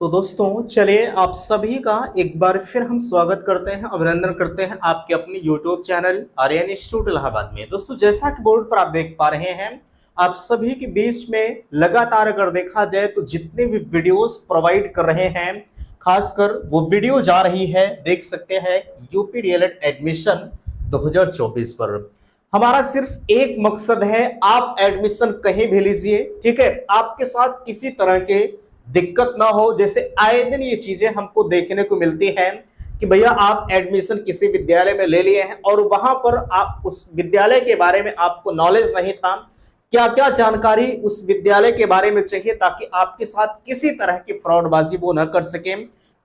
तो दोस्तों चलिए आप सभी का एक बार फिर हम स्वागत करते हैं, अभिनंदन करते हैं आपके अपने YouTube channel Aryan institute Allahabad में। दोस्तों जैसा कि बोर्ड पर आप देख पा रहे हैं, आप सभी के बीच में लगातार अगर देखा जाए तो जितने भी वीडियोस प्रोवाइड कर रहे हैं, खासकर वो वीडियो जा रही है, देख सकते हैं यूपी डीएलएड एडमिशन 2024 पर। हमारा सिर्फ एक मकसद है, आप एडमिशन कहीं भी लीजिए, ठीक है, आपके साथ किसी तरह के दिक्कत ना हो। जैसे आए दिन ये चीजें हमको देखने को मिलती हैं कि भैया आप एडमिशन किसी विद्यालय में ले लिए हैं और वहां पर आप उस विद्यालय के बारे में आपको नॉलेज नहीं था, क्या क्या जानकारी उस विद्यालय के बारे में चाहिए ताकि आपके साथ किसी तरह की फ्रॉडबाजी वो ना कर सके।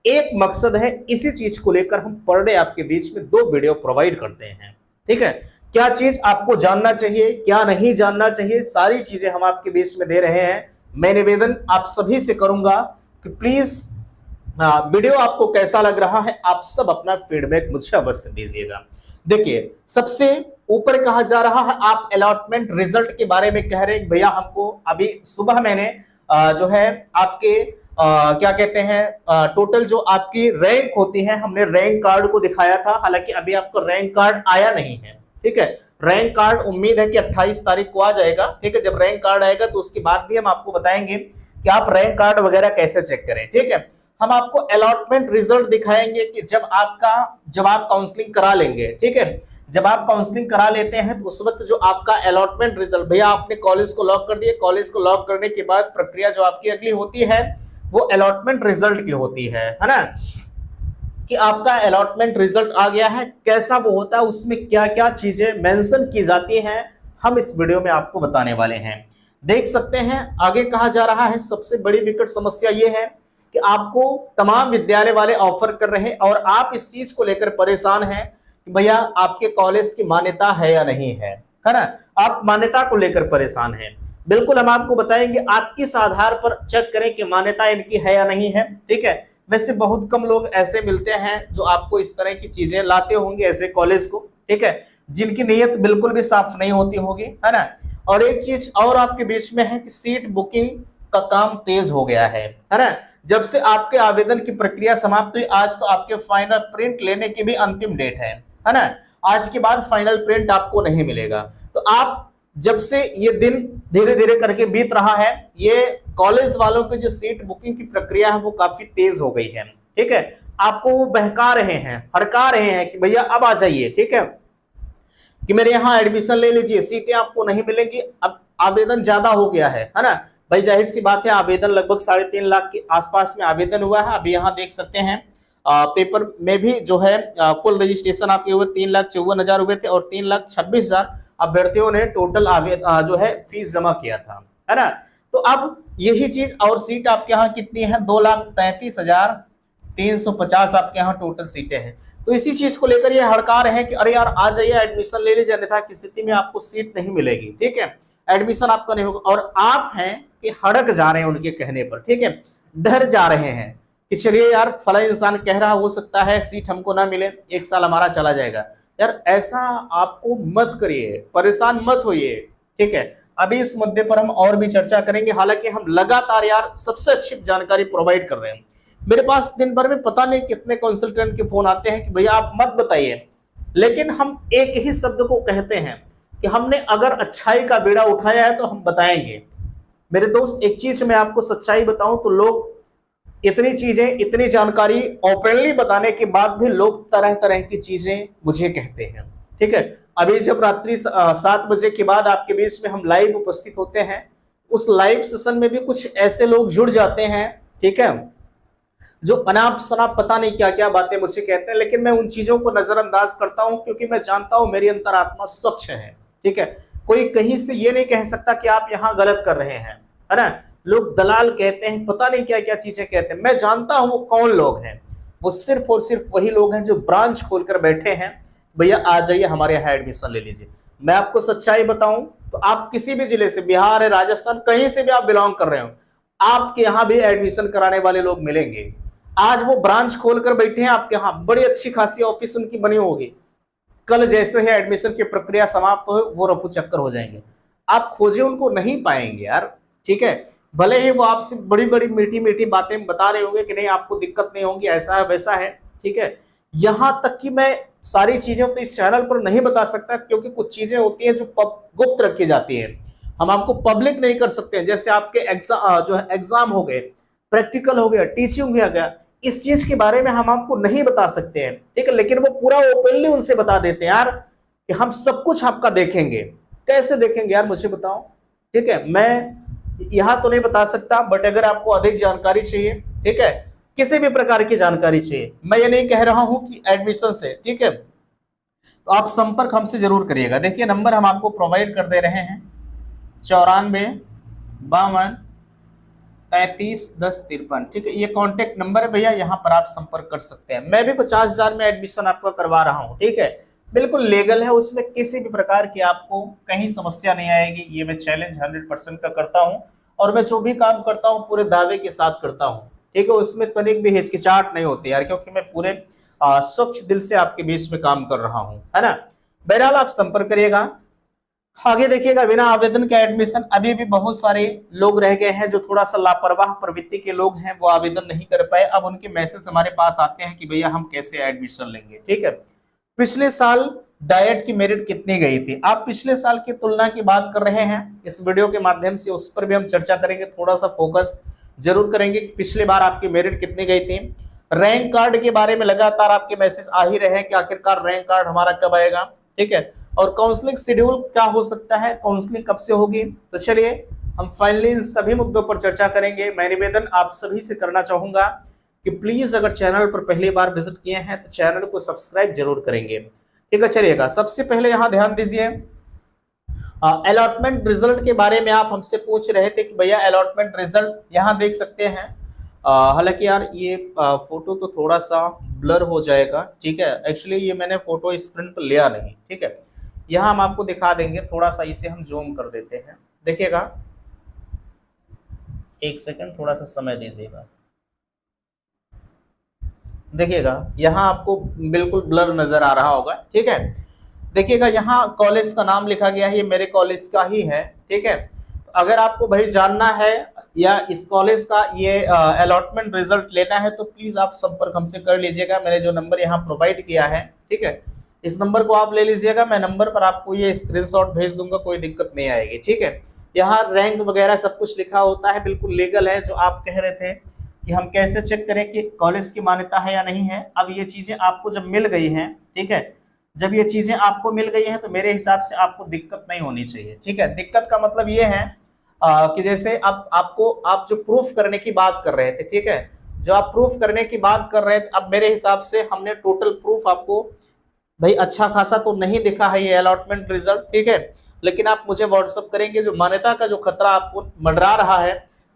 एक मकसद है, इसी चीज को लेकर हम पर डे आपके बीच में 2 वीडियो प्रोवाइड करते हैं, ठीक है। क्या चीज आपको जानना चाहिए, क्या नहीं जानना चाहिए, सारी चीजें हम आपके बीच में दे रहे हैं। मैं निवेदन आप सभी से करूंगा कि प्लीज वीडियो आपको कैसा लग रहा है, आप सब अपना फीडबैक मुझे अवश्य दीजिएगा। देखिए सबसे ऊपर कहा जा रहा है, आप अलॉटमेंट रिजल्ट के बारे में कह रहे हैं भैया हमको अभी सुबह मैंने जो है आपके क्या कहते हैं टोटल जो आपकी रैंक होती है, हमने रैंक कार्ड को दिखाया था, हालांकि अभी आपको रैंक कार्ड आया नहीं है, ठीक है। रैंक कार्ड उम्मीद है कि 28 तारीख को आ जाएगा, ठीक है। जब रैंक कार्ड आएगा तो उसके बाद भी हम आपको बताएंगे कि आप रैंक कार्ड वगैरह कैसे चेक करें, ठीक है। हम आपको अलॉटमेंट रिजल्ट दिखाएंगे कि जब आप काउंसलिंग करा लेंगे, ठीक है, जब आप काउंसलिंग करा लेते हैं तो उस वक्त जो आपका अलॉटमेंट रिजल्ट, भैया आपने कॉलेज को लॉक कर दिया, कॉलेज को लॉक करने के बाद प्रक्रिया जो आपकी अगली होती है वो अलॉटमेंट रिजल्ट की होती है ना, कि आपका अलॉटमेंट रिजल्ट आ गया है, कैसा वो होता है, उसमें क्या क्या चीजें मेंशन की जाती हैं, हम इस वीडियो में आपको बताने वाले हैं। देख सकते हैं आगे कहा जा रहा है, सबसे बड़ी विकट समस्या ये है कि आपको तमाम विद्यालय वाले ऑफर कर रहे हैं और आप इस चीज को लेकर परेशान हैं कि भैया आपके कॉलेज की मान्यता है या नहीं है ना। आप मान्यता को लेकर परेशान हैं, बिल्कुल हम आपको बताएंगे, आप किस आधार पर चेक करें कि मान्यता इनकी है या नहीं है, ठीक है। वैसे बहुत कम लोग ऐसे मिलते हैं जो आपको इस तरह की चीजें लाते होंगे ऐसे कॉलेज को, ठीक है, जिनकी नीयत बिल्कुल भी साफ नहीं होती होगी, है ना। और एक चीज और आपके बीच में है कि सीट बुकिंग का काम तेज हो गया है ना। जब से आपके आवेदन की प्रक्रिया समाप्त हुई, आज तो आपके फाइनल प्रिंट लेने की भी अंतिम डेट है ना। आज के बाद फाइनल प्रिंट आपको नहीं मिलेगा। तो आप जब से ये दिन धीरे धीरे करके बीत रहा है, ये कॉलेज वालों की जो सीट बुकिंग की प्रक्रिया है वो काफी तेज हो गई है, ठीक है। आपको वो बहका रहे हैं, हड़का रहे हैं कि भैया अब आ जाइए, ठीक है, कि मेरे यहाँ एडमिशन ले लीजिए, सीटें आपको नहीं मिलेंगी। अब आवेदन ज्यादा हो गया है ना भाई, जाहिर सी बात है, आवेदन लगभग 3.5 लाख के आसपास में आवेदन हुआ है। अभी यहाँ देख सकते हैं पेपर में भी जो है कुल रजिस्ट्रेशन आपके हुए 3,54,000 हुए थे और 3,26,000 अभ्यर्थियों ने टोटल जो है फीस जमा किया था, है ना। तो अब यही चीज, और सीट आपके यहाँ कितनी है, 2,33,350 आपके यहाँ टोटल सीटें हैं। तो इसी चीज को लेकर ये हड़का रहे हैं कि अरे यार आ जाइए एडमिशन ले लीजिए, अन्यथा की स्थिति में आपको सीट नहीं मिलेगी, ठीक है, एडमिशन आपका नहीं होगा। और आप हैं कि हड़क जा रहे हैं उनके कहने पर, ठीक है, डर जा रहे हैं कि चलिए यार फला इंसान कह रहा, हो सकता है सीट हमको ना मिले, 1 साल हमारा चला जाएगा। यार ऐसा आपको मत करिए, परेशान मत होइए, ठीक है। अभी इस मुद्दे पर हम और भी चर्चा करेंगे, हालांकि हम लगातार यार सबसे अच्छी जानकारी प्रोवाइड कर रहे हैं। मेरे पास दिन भर में पता नहीं कितने कंसल्टेंट के फोन आते हैं कि भैया आप मत बताइए, लेकिन हम एक ही शब्द को कहते हैं कि हमने अगर अच्छाई का बीड़ा उठाया है तो हम बताएंगे। मेरे दोस्त एक चीज मैं आपको सच्चाई बताऊं तो लोग इतनी चीजें, इतनी जानकारी ओपनली बताने के बाद भी लोग तरह तरह की चीजें मुझे कहते हैं, ठीक है। अभी जब रात्रि 7 बजे के बाद आपके बीच में हम लाइव उपस्थित होते हैं, उस लाइव सेशन में भी कुछ ऐसे लोग जुड़ जाते हैं, ठीक है, जो अनाप शनाप पता नहीं क्या क्या बातें मुझसे कहते हैं, लेकिन मैं उन चीजों को नजरअंदाज करता हूं क्योंकि मैं जानता हूं मेरी अंतरात्मा स्वच्छ है, ठीक है। कोई कहीं से ये नहीं कह सकता कि आप यहाँ गलत कर रहे हैं, है ना। लोग दलाल कहते हैं, पता नहीं क्या क्या चीजें कहते हैं, मैं जानता हूं वो कौन लोग हैं। वो सिर्फ और सिर्फ वही लोग हैं जो ब्रांच खोलकर बैठे हैं, भैया आ जाइए हमारे यहाँ एडमिशन ले लीजिए। मैं आपको सच्चाई बताऊं तो आप किसी भी जिले से, बिहार है, राजस्थान, कहीं से भी आप बिलोंग कर रहे हो, आपके यहाँ भी एडमिशन कराने वाले लोग मिलेंगे। आज वो ब्रांच खोलकर बैठे हैं आपके यहाँ, बड़ी अच्छी खासी ऑफिस उनकी बनी होगी, कल जैसे ही एडमिशन की प्रक्रिया समाप्त हो वो रफू चक्कर हो जाएंगे। आप खोजे उनको नहीं पाएंगे यार, ठीक है। भले ही वो आपसे बड़ी बड़ी मीठी मीठी बातें बता रहे होंगे कि नहीं आपको दिक्कत नहीं होगी, ऐसा है वैसा है, ठीक है। यहां तक कि मैं सारी चीजें तो इस चैनल पर नहीं बता सकता, क्योंकि कुछ चीजें होती हैं जो गुप्त रखी जाती है, हम आपको पब्लिक नहीं कर सकते हैं। जैसे आपके एग्जाम जो है, एग्जाम हो गए, प्रैक्टिकल हो गया, टीचिंग हो गया, इस चीज के बारे में हम आपको नहीं बता सकते हैं, ठीक है। लेकिन वो पूरा ओपनली उनसे बता देते हैं यार कि हम सब कुछ आपका देखेंगे। कैसे देखेंगे यार मुझे बताओ, ठीक है। मैं यहां तो नहीं बता सकता, बट अगर आपको अधिक जानकारी चाहिए, ठीक है, किसी भी प्रकार की जानकारी चाहिए, मैं ये नहीं कह रहा हूं कि एडमिशन से, ठीक है, तो आप संपर्क हमसे जरूर करिएगा। देखिए नंबर हम आपको प्रोवाइड कर दे रहे हैं 94 52 33 10 53, ठीक है। ये कॉन्टेक्ट नंबर है भैया, यहाँ पर आप संपर्क कर सकते हैं। मैं भी 50,000 में एडमिशन आपका करवा रहा हूँ, ठीक है, बिल्कुल लीगल है, उसमें किसी भी प्रकार की आपको कहीं समस्या नहीं आएगी। ये मैं चैलेंज 100% का करता हूँ, और मैं जो भी काम करता हूँ पूरे दावे के साथ करता हूँ, ठीक है। उसमें तनिक भी हिचकिचाहट नहीं होती यार, क्योंकि मैं पूरे स्वच्छ दिल से आपके बीच में काम कर रहा हूँ, है ना। बहरहाल आप संपर्क करिएगा। आगे देखिएगा, बिना आवेदन के एडमिशन अभी भी बहुत सारे लोग रह गए हैं, जो थोड़ा सा लापरवाह प्रवृत्ति के लोग हैं, वो आवेदन नहीं कर पाए। अब उनके मैसेज हमारे पास आते हैं कि भैया हम कैसे एडमिशन लेंगे, ठीक है। पिछले साल डाइट की मेरिट कितनी गई थी, आप पिछले साल की तुलना की बात कर रहे हैं, इस वीडियो के माध्यम से उस पर भी हम चर्चा करेंगे, थोड़ा सा फोकस जरूर करेंगे कि पिछले बार आपकी मेरिट कितनी गई थी। रैंक कार्ड के बारे में लगातार आपके मैसेज आ ही रहे हैं कि आखिरकार रैंक कार्ड हमारा कब आएगा, ठीक है। और काउंसलिंग शेड्यूल क्या हो सकता है, काउंसलिंग कब से होगी। तो चलिए हम फाइनली इन सभी मुद्दों पर चर्चा करेंगे। मैं निवेदन आप सभी से करना चाहूंगा कि प्लीज अगर चैनल पर पहली बार विजिट किए हैं तो चैनल को सब्सक्राइब जरूर करेंगे, ठीक है। चलिएगा, सबसे पहले यहाँ ध्यान दीजिए, अलॉटमेंट रिजल्ट के बारे में आप हमसे पूछ रहे थे कि भैया अलॉटमेंट रिजल्ट यहाँ देख सकते हैं। हालांकि यार ये फोटो तो थोड़ा सा ब्लर हो जाएगा, ठीक है। एक्चुअली ये मैंने फोटो स्क्रीन पर लिया नहीं, ठीक है। यहाँ हम आपको दिखा देंगे, थोड़ा सा इसे हम जूम कर देते हैं, देखिएगा, एक सेकंड, थोड़ा सा समय दीजिएगा। देखिएगा यहाँ आपको बिल्कुल ब्लर नजर आ रहा होगा, ठीक है। देखिएगा यहाँ कॉलेज का नाम लिखा गया है, ये मेरे कॉलेज का ही है, ठीक है। अगर आपको भाई जानना है या इस कॉलेज का ये अलॉटमेंट रिजल्ट लेना है तो प्लीज आप संपर्क हमसे कर लीजिएगा। मैंने जो नंबर यहाँ प्रोवाइड किया है, ठीक है, इस नंबर को आप ले लीजिएगा। मैं नंबर पर आपको ये स्क्रीनशॉट भेज दूंगा, कोई दिक्कत नहीं आएगी, ठीक है। यहाँ रैंक वगैरह सब कुछ लिखा होता है, बिल्कुल लीगल है। जो आप कह रहे थे कि हम कैसे चेक करें कि कॉलेज की मान्यता है या नहीं है, अब ये चीजें आपको जब मिल गई हैं, ठीक है, जब ये चीजें आपको मिल गई हैं तो मेरे हिसाब से आपको दिक्कत नहीं होनी चाहिए, ठीक है। दिक्कत का मतलब ये है कि जैसे अब आपको आप जो प्रूफ करने की बात कर रहे थे, ठीक है, जो आप प्रूफ करने की बात कर रहे थे, अब मेरे हिसाब से हमने टोटल प्रूफ आपको भाई अच्छा खासा तो नहीं दिखा है ये अलॉटमेंट रिजल्ट, ठीक है। लेकिन आप मुझे व्हाट्सअप करेंगे, जो मान्यता का जो खतरा आपको मंडरा रहा है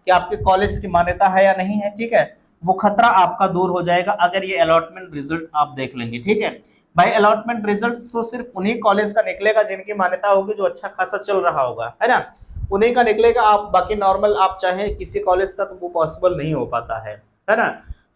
कि आपके कॉलेज की मान्यता है या नहीं है, ठीक है, वो खतरा आपका दूर हो जाएगा अगर ये अलॉटमेंट रिजल्ट आप देख लेंगे, ठीक है। भाई अलॉटमेंट रिजल्ट तो सिर्फ उन्हीं कॉलेज का निकलेगा जिनकी मान्यता होगी, जो अच्छा खासा चल रहा होगा, है ना, उन्हीं का निकलेगा। आप बाकी नॉर्मल आप चाहे किसी कॉलेज का, तो वो पॉसिबल नहीं हो पाता है ना।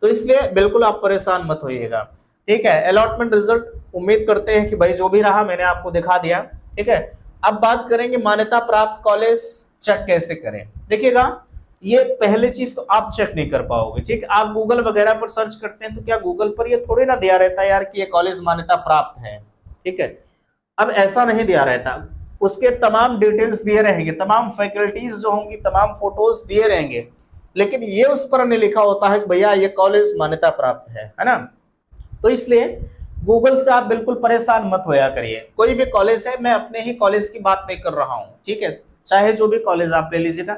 तो इसलिए बिल्कुल आप परेशान मत होइएगा, ठीक है। अलॉटमेंट रिजल्ट उम्मीद करते हैं कि भाई जो भी रहा मैंने आपको दिखा दिया, ठीक है। अब बात करेंगे मान्यता प्राप्त कॉलेज चेक कैसे करें। देखिएगा, ये पहली चीज तो आप चेक नहीं कर पाओगे, ठीक है। आप गूगल वगैरह पर सर्च करते हैं तो क्या गूगल पर ये थोड़ी ना दिया रहता है यार कि ये कॉलेज मान्यता प्राप्त है, ठीक है। अब ऐसा नहीं दिया रहता, उसके तमाम डिटेल्स दिए रहेंगे, तमाम फैकल्टीज जो होंगी, तमाम फोटोज दिए रहेंगे, लेकिन ये उस पर नहीं लिखा होता है कि भैया ये कॉलेज मान्यता प्राप्त है ना। तो इसलिए गूगल से आप बिल्कुल परेशान मत होया करिए। कोई भी कॉलेज है, मैं अपने ही कॉलेज की बात नहीं कर रहा हूँ, ठीक है, चाहे जो भी कॉलेज आप ले लीजिएगा,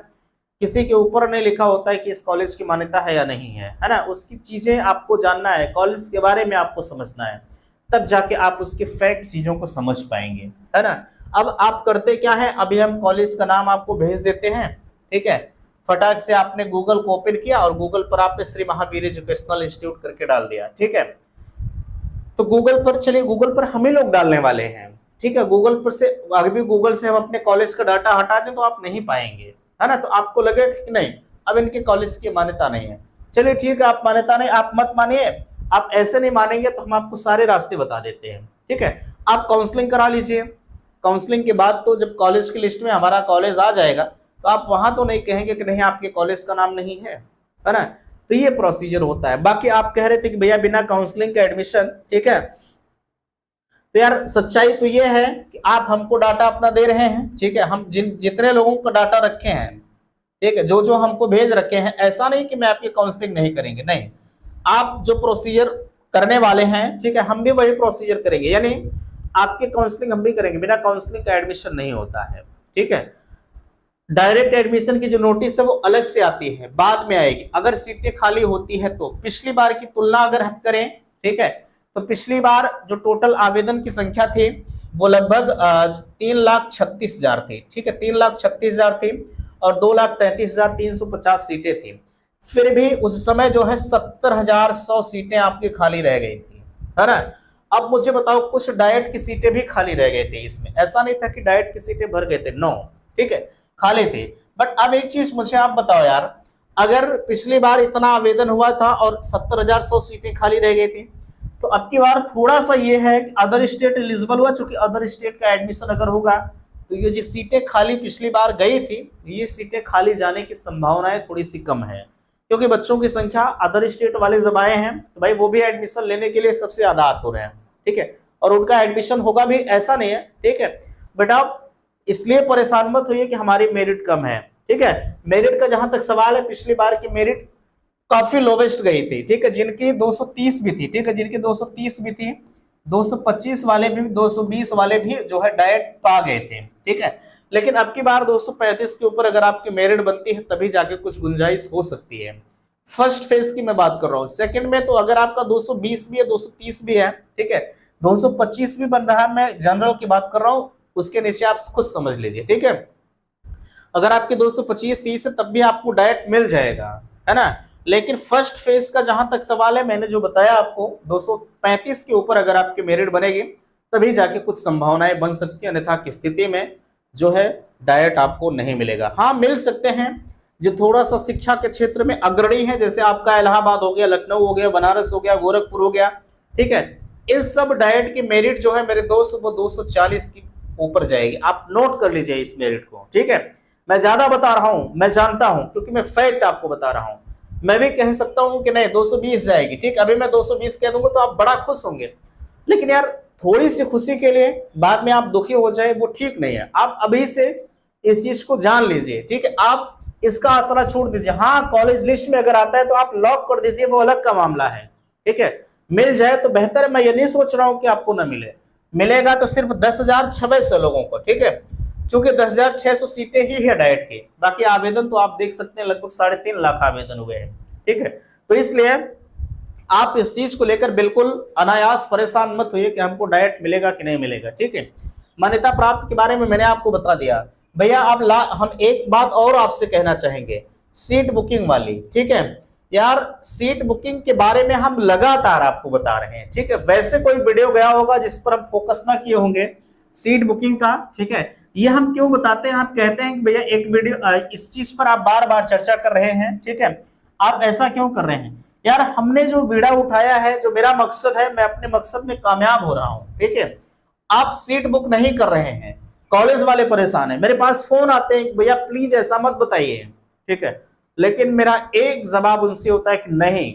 किसी के ऊपर नहीं लिखा होता है कि इस कॉलेज की मान्यता है या नहीं है ना। उसकी चीजें आपको जानना है, कॉलेज के बारे में आपको समझना है, तब जाके आप उसके फैक्ट चीजों को समझ पाएंगे, है ना। अब आप करते क्या है, अभी हम कॉलेज का नाम आपको भेज देते हैं, ठीक है। फटाक से आपने गूगल को ओपन किया और गूगल पर आपने श्री महावीर एजुकेशनल इंस्टीट्यूट करके डाल दिया, ठीक है। तो गूगल पर चलिए, गूगल पर हम ही लोग डालने वाले हैं, ठीक है। गूगल पर से अभी गूगल से हम अपने कॉलेज का डाटा हटा दें तो आप नहीं पाएंगे, है ना। तो आपको लगेगा कि नहीं अब इनके कॉलेज की मान्यता नहीं है, चलिए ठीक है, आप मान्यता नहीं, आप मत मानिए। आप ऐसे नहीं मानेंगे तो हम आपको सारे रास्ते बता देते हैं, ठीक है। आप काउंसलिंग करा लीजिए, काउंसलिंग के बाद तो जब कॉलेज की लिस्ट में हमारा कॉलेज आ जाएगा तो आप वहां तो नहीं कहेंगे कि नहीं आपके कॉलेज का नाम नहीं है ना। तो ये प्रोसीजर होता है। बाकी आप कह रहे थे कि भैया बिना काउंसलिंग के एडमिशन, ठीक है, तो यार सच्चाई तो ये है कि आप हमको डाटा अपना दे रहे हैं, ठीक है, हम जितने लोगों का डाटा रखे हैं, ठीक है, जो जो हमको भेज रखे हैं, ऐसा नहीं कि मैं आपकी काउंसलिंग नहीं करेंगे, नहीं, आप जो प्रोसीजर करने वाले हैं, ठीक है, हम भी वही प्रोसीजर करेंगे, यानी आपकी काउंसलिंग हम भी करेंगे। बिना काउंसलिंग का एडमिशन नहीं होता है, ठीक है। डायरेक्ट एडमिशन की जो नोटिस है वो अलग से आती है, बाद में आएगी अगर सीटें खाली होती है तो। पिछली बार की तुलना अगर हम करें, ठीक है, तो पिछली बार जो टोटल आवेदन की संख्या थी वो लगभग 3,36,000 थी, ठीक है, 3,36,000 थी और 2,33,350 सीटें थी। फिर भी उस समय जो है 70,100 सीटें आपकी खाली रह गई थी, है ना। अब मुझे बताओ, कुछ डाइट की सीटें भी खाली रह गए थे इसमें, ऐसा नहीं था कि डाइट की सीटें भर गए थे, नो, ठीक है, खाली थे। बट अब एक चीज मुझे आप बताओ यार, अगर पिछली बार इतना आवेदन हुआ था और 70,100 सीटें खाली रह गई थी, तो अब की बार थोड़ा सा ये है कि अदर स्टेट एलिजिबल हुआ, चूंकि अदर स्टेट का एडमिशन अगर होगा तो ये जो सीटें खाली पिछली बार गई थी, ये सीटें खाली जाने की संभावनाएं थोड़ी सी कम है, क्योंकि बच्चों की संख्या अदर स्टेट वाले जब आए हैं तो भाई वो भी एडमिशन लेने के लिए सबसे ज्यादा आतुर हैं, ठीक है, और उनका एडमिशन होगा भी, ऐसा नहीं है, ठीक है। बट आप इसलिए परेशान मत होइए कि हमारी मेरिट कम है, ठीक है। मेरिट का जहां तक सवाल है, पिछली बार की मेरिट काफी लोवेस्ट गई थी, ठीक है, जिनकी 230 भी थी, ठीक है, जिनकी 230 भी थी, 225 वाले भी, 220 वाले भी जो है डायरेक्ट पा गए थे, ठीक है। लेकिन अब की बार 235 के ऊपर अगर आपकी मेरिट बनती है तभी जाके कुछ गुंजाइश हो सकती है। फर्स्ट फेज की मैं बात कर रहा हूँ। सेकंड में तो अगर आपका 220 भी है, 230 भी है, ठीक है, 225 भी बन रहा है, मैं जनरल की बात कर रहा हूँ, उसके नीचे आप खुद समझ लीजिए, ठीक है। अगर आपके 225-30 है तब भी आपको डायरेक्ट मिल जाएगा, है ना। लेकिन फर्स्ट फेज का जहां तक सवाल है, मैंने जो बताया आपको, 235 के ऊपर अगर आपकी मेरिट बनेगी तभी जाके कुछ संभावनाएं बन सकती है, अन्यथा की स्थिति में जो है डायरेक्ट आपको नहीं मिलेगा। हाँ, मिल सकते हैं जो थोड़ा सा शिक्षा के क्षेत्र में अग्रणी है, जैसे आपका इलाहाबाद हो गया, लखनऊ हो गया, बनारस हो गया, गोरखपुर हो गया, ठीक है, इस सब डायरेक्ट की मेरिट जो है मेरे दोस्त वो 240 की ऊपर जाएगी। आप नोट कर लीजिए इस मेरिट को, ठीक है। मैं ज्यादा बता रहा हूं, मैं जानता हूं, क्योंकि मैं फैक्ट आपको बता रहा हूं। मैं भी कह सकता हूं कि नहीं 220 जाएगी, ठीक, अभी मैं 220 कह दूंगा तो आप बड़ा खुश होंगे, लेकिन यार थोड़ी सी खुशी के लिए बाद में आप दुखी हो जाए वो ठीक नहीं है। आप अभी से इस चीज को जान लीजिए, ठीक है, आप इसका आसरा छोड़ दीजिए। हाँ, कॉलेज लिस्ट में अगर आता है तो आप लॉक कर दीजिए, वो अलग का मामला है, ठीक है, मिल जाए तो बेहतर है। मैं ये नहीं सोच रहा हूं कि आपको ना मिले, मिलेगा तो सिर्फ 10,600 लोगों को, ठीक है, क्योंकि 10,600 सीटें ही है डाइट की, बाकी आवेदन तो आप देख सकते हैं लगभग 3.5 लाख आवेदन हुए हैं, ठीक है। तो इसलिए आप इस चीज को लेकर बिल्कुल अनायास परेशान मत होइए कि हमको डाइट मिलेगा कि नहीं मिलेगा, ठीक है। मान्यता प्राप्त के बारे में मैंने आपको बता दिया भैया। आप हम एक बात और आपसे कहना चाहेंगे, सीट बुकिंग वाली, ठीक है यार, सीट बुकिंग के बारे में हम लगातार आपको बता रहे हैं, ठीक है। वैसे कोई वीडियो गया होगा जिस पर हम फोकस ना किए होंगे सीट बुकिंग का, ठीक है, ये हम क्यों बताते हैं, आप कहते हैं कि भैया एक वीडियो इस चीज पर आप बार बार चर्चा कर रहे हैं, ठीक है, आप ऐसा क्यों कर रहे हैं यार। हमने जो वीडियो उठाया है, जो मेरा मकसद है, मैं अपने मकसद में कामयाब हो रहा हूं, ठीक है। आप सीट बुक नहीं कर रहे हैं, कॉलेज वाले परेशान है, मेरे पास फोन आते हैं भैया प्लीज ऐसा मत बताइए, ठीक है, लेकिन मेरा एक जवाब उनसे होता है कि नहीं,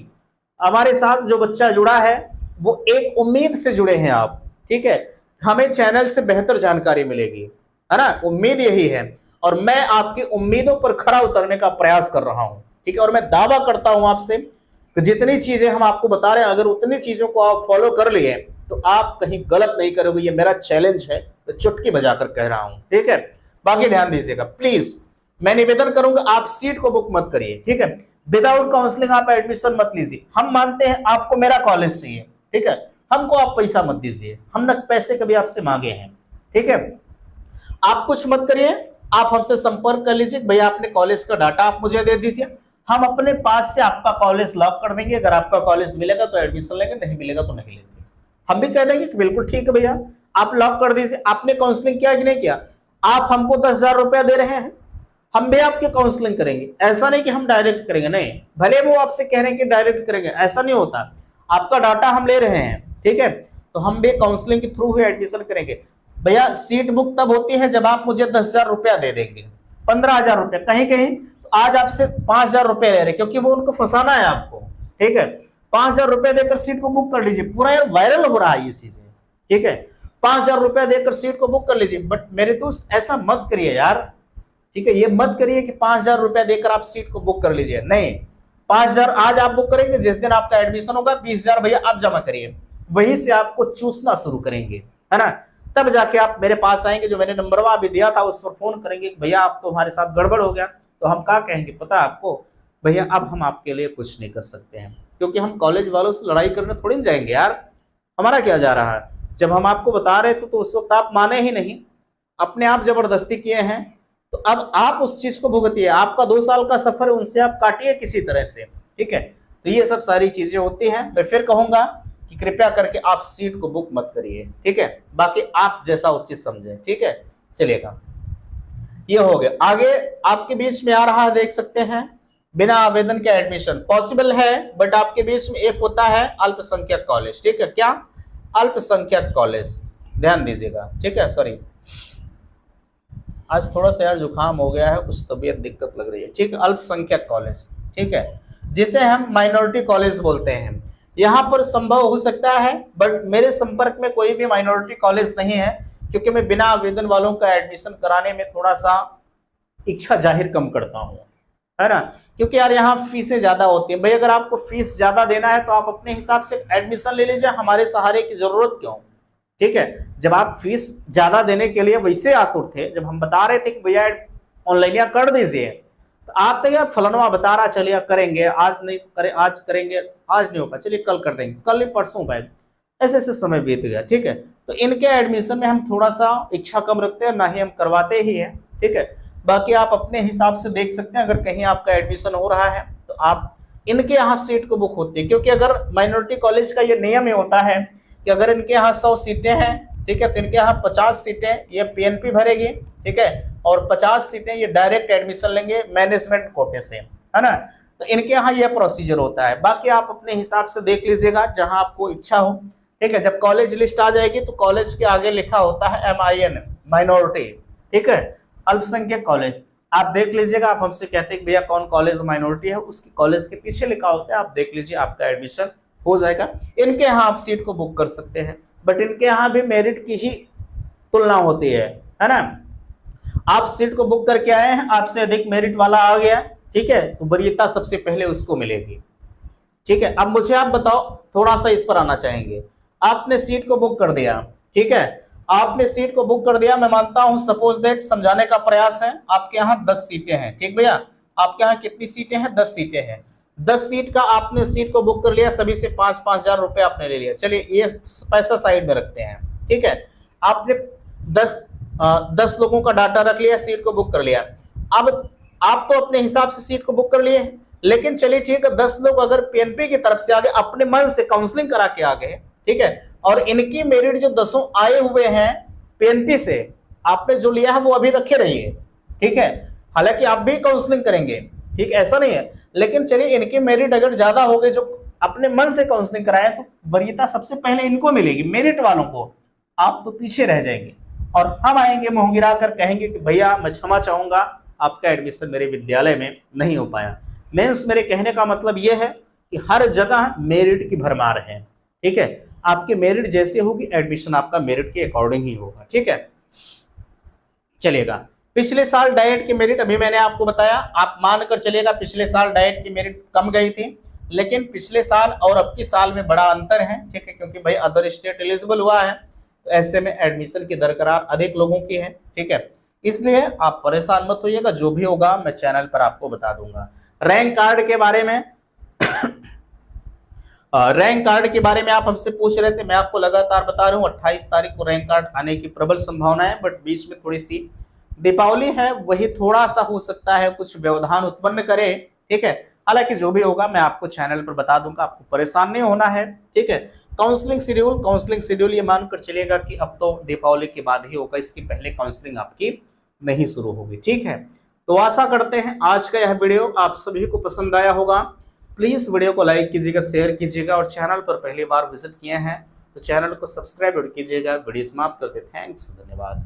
हमारे साथ जो बच्चा जुड़ा है वो एक उम्मीद से जुड़े हैं आप, ठीक है, हमें चैनल से बेहतर जानकारी मिलेगी, है ना, उम्मीद यही है, और मैं आपकी उम्मीदों पर खरा उतरने का प्रयास कर रहा हूं, ठीक है। और मैं दावा करता हूं आपसे कि जितनी चीजें हम आपको बता रहे हैं, अगर उतनी चीजों को आप फॉलो कर लिए तो आप कहीं गलत नहीं करोगे, ये मेरा चैलेंज है, तो चुटकी बजाकर कह रहा हूं, ठीक है। बाकी ध्यान दीजिएगा प्लीज, मैं निवेदन करूंगा आप सीट को बुक मत करिए, ठीक है, विदाउट काउंसलिंग आप एडमिशन मत लीजिए। हम मानते हैं आपको मेरा कॉलेज चाहिए, ठीक है, हमको आप पैसा मत दीजिए, हमने पैसे कभी आपसे मांगे हैं, ठीक है। आप कुछ मत करिए, आप हमसे संपर्क कर लीजिए, भैया अपने कॉलेज का डाटा आप मुझे दे दीजिए, हम अपने पास से आपका कॉलेज लॉक कर देंगे। अगर आपका कॉलेज मिलेगा तो एडमिशन लेंगे, नहीं मिलेगा तो नहीं लेंगे। हम भी कह देंगे कि बिल्कुल ठीक है भैया, आप लॉक कर दीजिए। आपने काउंसलिंग किया कि नहीं किया, आप हमको 10,000 रुपया दे रहे हैं, हम भी आपके काउंसलिंग करेंगे। ऐसा नहीं कि हम डायरेक्ट करेंगे, नहीं, भले वो आपसे कह रहे हैं कि डायरेक्ट करेंगे, ऐसा नहीं होता। आपका डाटा हम ले रहे हैं, ठीक है, तो हम भी काउंसलिंग के थ्रू ही एडमिशन करेंगे। भैया सीट बुक तब होती है जब आप मुझे 10,000 रुपया दे देंगे, 15,000 रुपए, कहीं कहीं तो आज आपसे 5,000 रुपए ले रहे, क्योंकि वो उनको फंसाना है आपको, ठीक है। 5,000 रुपए देकर सीट को बुक कर लीजिए, पूरा यार वायरल हो रहा है ये चीजें, ठीक है। 5,000 रुपया देकर सीट को बुक कर लीजिए, बट मेरे दोस्त ऐसा मत करिए यार, ठीक है। ये मत करिए कि 5,000 रुपया देकर आप सीट को बुक कर लीजिए, नहीं। 5,000 आज आप बुक करेंगे, जिस दिन आपका एडमिशन होगा 20,000 भैया आप जमा करिए, वहीं से आपको चूसना शुरू करेंगे, है ना। तब जाके आप मेरे पास आएंगे, जो मैंने नंबर अभी दिया था उस पर फोन करेंगे, भैया आप तो हमारे साथ गड़बड़ हो गया। तो हम क्या कहेंगे पता है आपको, भैया अब हम आपके लिए कुछ नहीं कर सकते हैं, क्योंकि हम कॉलेज वालों से लड़ाई करने थोड़ी ना जाएंगे यार, हमारा क्या जा रहा है। जब हम आपको बता रहे थे तो उस वक्त आप माने ही नहीं, अपने आप जबरदस्ती किए हैं, तो अब आप उस चीज को भुगतिए। आपका 2 साल का सफर है, उनसे आप काटिए किसी तरह से, ठीक है। तो ये सब सारी चीजें होती हैं। मैं फिर कहूंगा कि कृपया करके आप सीट को बुक मत करिए, ठीक है। बाकी आप जैसा उचित समझे, ठीक है। चलिएगा, ये हो गया। आगे आपके बीच में आ रहा है, देख सकते हैं, बिना आवेदन के एडमिशन पॉसिबल है, बट आपके बीच में एक होता है अल्पसंख्यक कॉलेज, ठीक है। क्या? अल्पसंख्यक कॉलेज, ध्यान दीजिएगा, ठीक है। सॉरी, आज थोड़ा सा यार जुकाम हो गया है, कुछ तबीयत दिक्कत लग रही है, ठीक है। अल्पसंख्यक कॉलेज, ठीक है, जिसे हम माइनॉरिटी कॉलेज बोलते हैं। यहाँ पर संभव हो सकता है, बट मेरे संपर्क में कोई भी माइनॉरिटी कॉलेज नहीं है, क्योंकि मैं बिना आवेदन वालों का एडमिशन कराने में थोड़ा सा इच्छा जाहिर कम करता हूँ, है ना। क्योंकि यार यहाँ फीसें ज्यादा होती है। भाई अगर आपको फीस ज्यादा देना है तो आप अपने हिसाब से एडमिशन ले लीजिए, हमारे सहारे की जरूरत क्यों, ठीक है। जब आप फीस ज्यादा देने के लिए वैसे आतुर थे, जब हम बता रहे थे कि भैया ऑनलाइन या कर दीजिए, तो आप तो यार फलाना बता रहा, चलिए करेंगे, आज नहीं करे, आज करेंगे, आज नहीं होगा, चलिए कल कर देंगे, कल परसों बैग, ऐसे ऐसे समय बीत गया, ठीक है। तो इनके एडमिशन में हम थोड़ा सा इच्छा कम रखते हैं, ना ही हम करवाते ही हैं, ठीक है। बाकी आप अपने हिसाब से देख सकते हैं, अगर कहीं आपका एडमिशन हो रहा है तो आप इनके यहाँ सीट को बुक होती है, क्योंकि अगर माइनॉरिटी कॉलेज का ये नियम ही होता है कि अगर इनके यहाँ 100 सीटें हैं, ठीक है, तो इनके यहाँ 50 सीटें ये पीएनपी भरेगी, ठीक है, और 50 सीटें ये डायरेक्ट एडमिशन लेंगे मैनेजमेंट कोटे से, है ना। तो इनके यहाँ ये प्रोसीजर होता है। बाकी आप अपने हिसाब से देख लीजिएगा, जहां आपको इच्छा हो, ठीक है। जब कॉलेज लिस्ट आ जाएगी तो कॉलेज के आगे लिखा होता है MIN, माइनॉरिटी, ठीक है, अल्पसंख्यक कॉलेज, आप देख लीजिएगा। आप हमसे कहते हैं भैया कौन कॉलेज माइनॉरिटी है, उसके कॉलेज के पीछे लिखा होता है, आप देख लीजिए, आपका एडमिशन हो जाएगा। इनके यहाँ आप सीट को बुक कर सकते हैं, बट इनके यहाँ भी मेरिट की ही तुलना होती है ना। आप सीट को बुक करके आए हैं, आपसे अधिक मेरिट वाला आ गया, ठीक है, तो वरीयता सबसे पहले उसको मिलेगी, ठीक है। अब मुझे आप बताओ, थोड़ा सा इस पर आना चाहेंगे। आपने सीट को बुक कर दिया, ठीक है, आपने सीट को बुक कर दिया, मैं मानता हूं, सपोज दैट समझाने का प्रयास है, आपके यहाँ 10 सीटें हैं, ठीक भैया, आपके यहाँ कितनी सीटें हैं? 10 सीटें हैं। 10 सीट का आपने सीट को बुक कर लिया, सभी से 5-5 हजार रुपए आपने ले लिया, चलिए ये पैसा साइड में रखते हैं, ठीक है। आपने 10 लोगों का डाटा रख लिया, सीट को बुक कर लिया। अब आप तो अपने हिसाब से सीट को बुक कर लिए, लेकिन चलिए ठीक है, 10 लोग अगर पीएनपी की तरफ से आ गए, अपने मन से काउंसलिंग करा के आ गए, ठीक है, और इनकी मेरिट जो 10 आए हुए हैं पीएनपी से, आपने जो लिया है वो अभी रखे रहिए, ठीक है। हालांकि आप भी काउंसलिंग करेंगे, ठीक, ऐसा नहीं है, लेकिन चलिए इनकी मेरिट अगर ज्यादा हो गए, जो अपने मन से काउंसलिंग कराए, तो वरीयता सबसे पहले इनको मिलेगी, मेरिट वालों को। आप तो पीछे रह जाएंगे, और हम आएंगे मुंह गिरा कर कहेंगे कि भैया मैं क्षमा चाहूंगा, आपका एडमिशन मेरे विद्यालय में नहीं हो पाया। मींस मेरे कहने का मतलब यह है कि हर जगह मेरिट की भरमार है, ठीक है। आपकी मेरिट जैसे होगी, एडमिशन आपका मेरिट के अकॉर्डिंग ही होगा, ठीक है। चलिएगा, पिछले साल डाइट की मेरिट अभी मैंने आपको बताया, आप मानकर चलिएगा पिछले साल डाइट की मेरिट कम गई थी, लेकिन पिछले साल और अब की साल में बड़ा अंतर है, ठीक है, क्योंकि भाई अदर स्टेट एलिजिबल हुआ है, तो ऐसे में एडमिशन की दरकरार अधिक लोगों की है, ठीक है। इसलिए आप परेशान मत होइएगा, जो भी होगा मैं चैनल पर आपको बता दूंगा। रैंक कार्ड के बारे में रैंक कार्ड के बारे में आप हमसे पूछ रहे थे, मैं आपको लगातार बता रहा हूँ, 28 तारीख को रैंक कार्ड आने की प्रबल संभावना है, बट बीच में थोड़ी सी दीपावली है, वही थोड़ा सा हो सकता है कुछ व्यवधान उत्पन्न करे, ठीक है। हालांकि जो भी होगा मैं आपको चैनल पर बता दूंगा, आपको परेशान नहीं होना है, ठीक है। काउंसलिंग शेड्यूल ये मानकर चलिएगा कि अब तो दीपावली के बाद ही होगा, इसके पहले काउंसलिंग आपकी नहीं शुरू होगी, ठीक है। तो आशा करते हैं आज का यह वीडियो आप सभी को पसंद आया होगा। प्लीज वीडियो को लाइक कीजिएगा, शेयर कीजिएगा, और चैनल पर पहली बार विजिट किए हैं तो चैनल को सब्सक्राइब कीजिएगा। वीडियो समाप्त करते, थैंक्स, धन्यवाद।